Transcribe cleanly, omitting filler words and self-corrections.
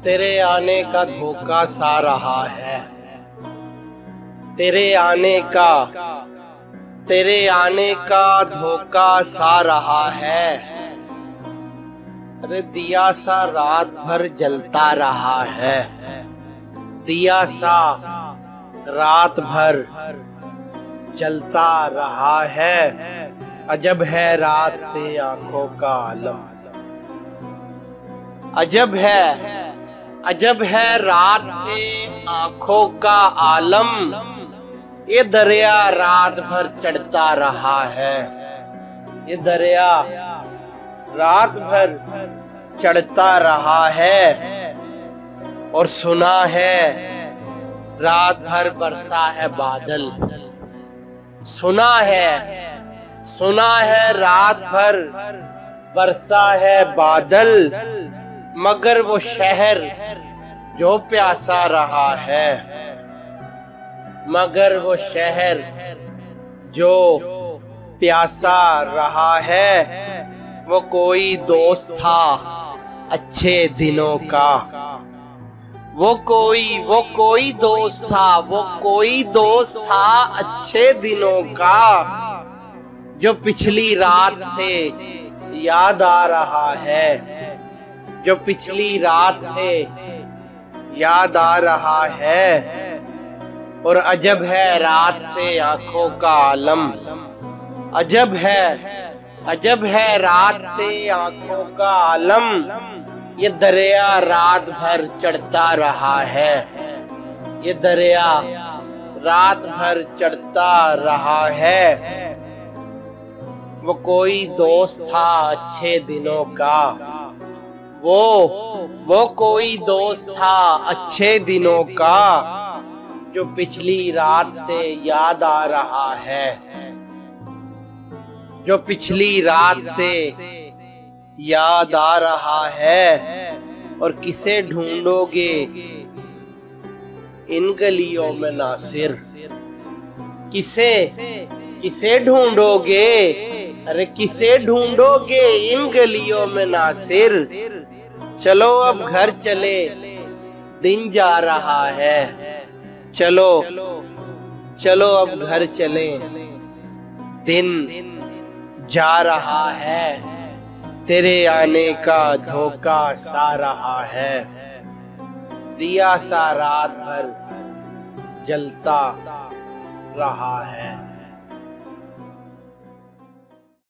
तेरे आने का धोखा सा रहा है। तेरे आने का धोखा सा रहा है। अरे दिया सा रात भर जलता रहा है। दिया सा रात भर जलता रहा है। अजब है रात से आंखों का आलम। अजब है रात से आंखों का आलम। ये दरिया रात भर चढ़ता रहा है। ये दरिया रात भर चढ़ता रहा है। और सुना है रात भर बरसा है बादल। सुना है रात भर बरसा है बादल। मगर वो शहर जो प्यासा रहा है। मगर वो शहर जो प्यासा रहा है। वो कोई दोस्त था अच्छे दिनों का। वो कोई दोस्त था अच्छे दिनों का। जो पिछली रात से याद आ रहा है। जो पिछली रात से याद आ रहा है। और अजब है रात से आंखों का आलम। अजब है रात से आंखों का आलम। ये दरिया रात भर चढ़ता रहा है। ये दरिया रात भर चढ़ता रहा है। वो कोई दोस्त था अच्छे दिनों का। वो कोई दोस्त था अच्छे दिनों का। जो पिछली रात से याद आ रहा है। जो पिछली रात से याद आ रहा है। और किसे ढूंढोगे इन गलियों में नासिर। किसे ढूंढोगे। अरे किसे ढूंढोगे इन गलियों में नासिर। चलो अब घर चले दिन जा रहा है। चलो अब घर चले दिन जा रहा है। तेरे आने का धोखा सा रहा है। दिया सा रात भर जलता रहा है।